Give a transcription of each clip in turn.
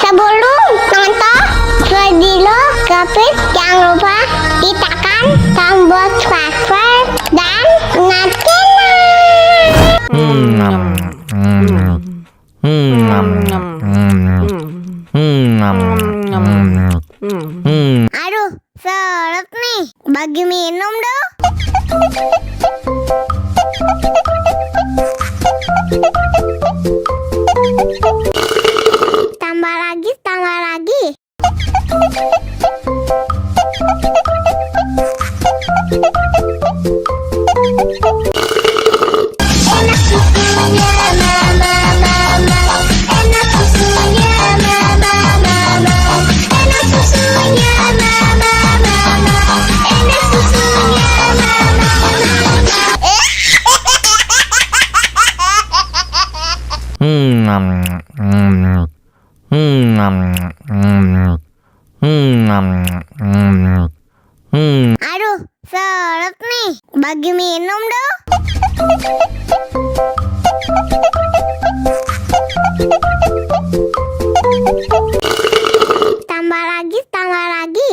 Sebelum nonton video Kepit, jangan lupa ditekan tombol subscribe dan Aduh, seret nih, bagi minum dong. Tambah lagi, tambah lagi. Enak susunya mama, enak susunya mama, enak susunya mama, enak susunya Aduh, seret nih, bagi minum dong. Tambah lagi, tambah lagi.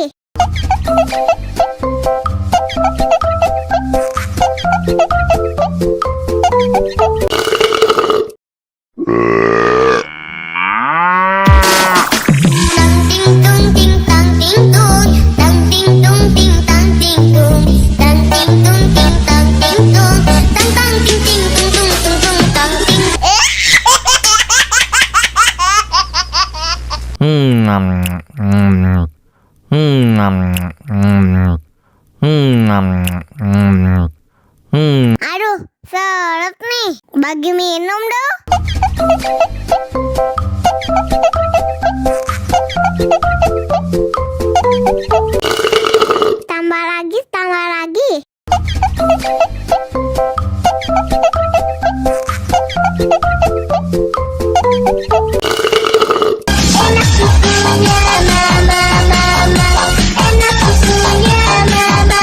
Aduh, seret nih, bagi minum dong. Tambah lagi, tambah lagi. Enak susunya mama, enak susunya mama,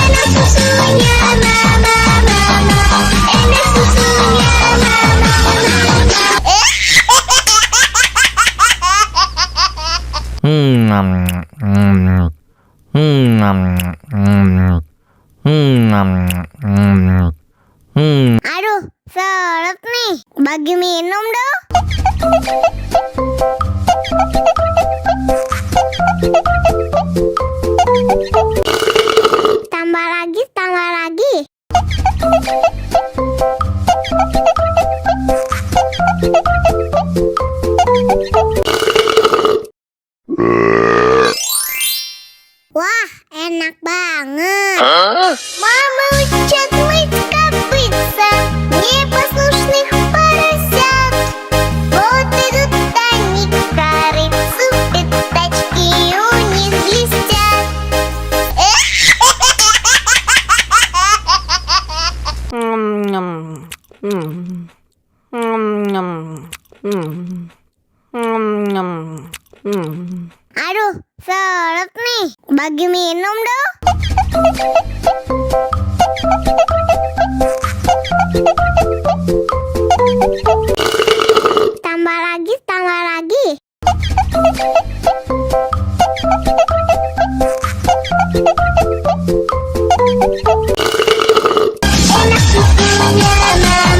enak susunya mama, enak susunya Aduh, seret nih, bagi minum dong. Tambah lagi, tambah lagi. Wah, enak banget. Мама учат мыть копытца, не послушных поросят. Вот идут они к корыцу, пятачки у них блестят. Aduh, seret nih, bagi minum dong. Tambah lagi, tambah lagi. Enak susunya mama,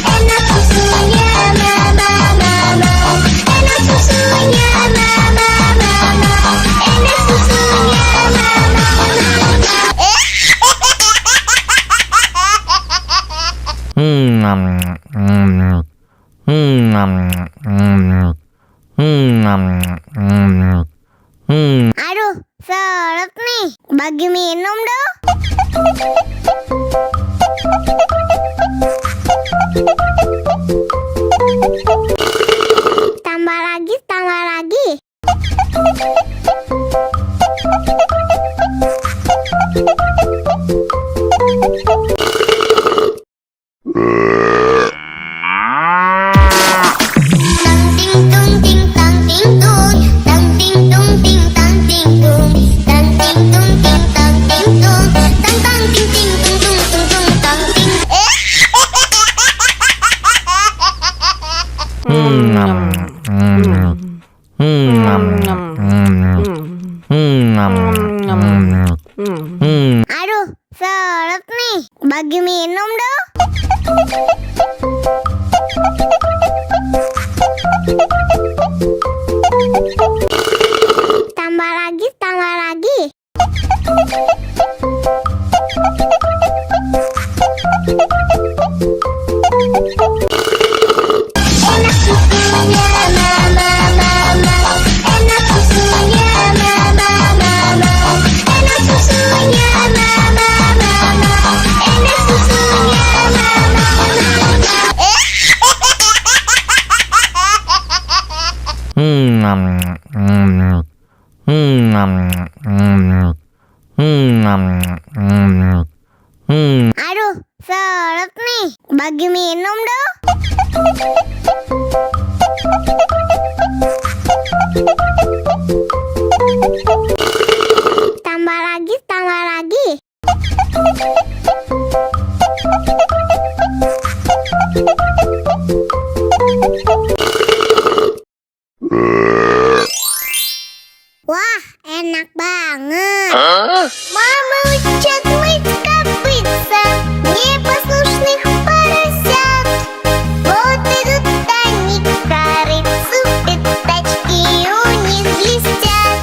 enak susunya mama, enak susunya mama, enak susunya Aduh, seret nih, bagi minum dong. Tambah lagi, tambah lagi. Aduh, seret nih. Bagi minum dong. Tambah lagi, tambah lagi. Enak susunya mama, mama. Enak susunya mama, mama. Enak susunya mama, mama. Enak susunya mama, Aduh, seret nih. Bagi minum dong. Tambah lagi, tambah lagi. Wah, enak banget. Мама учат мыть копытца, не послушных поросят. Вот идут они к корыцу, пятачки у них блестят.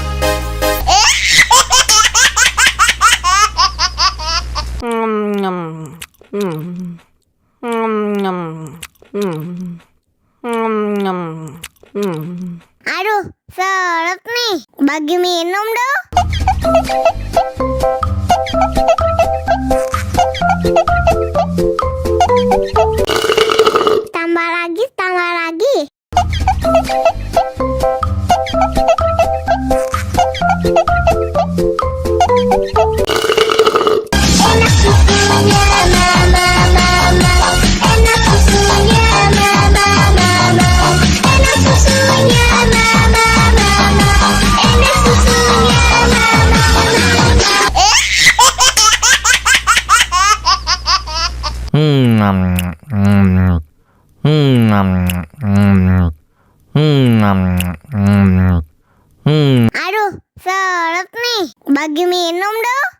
Aduh, seret nih. Bagi minum dong. Tambah lagi, tambah lagi. Enak susunya mama, mama. Enak susunya mama, mama. Enak susunya mama, mama. Enak susunya mama, Aduh, seret nih. Bagi minum dong.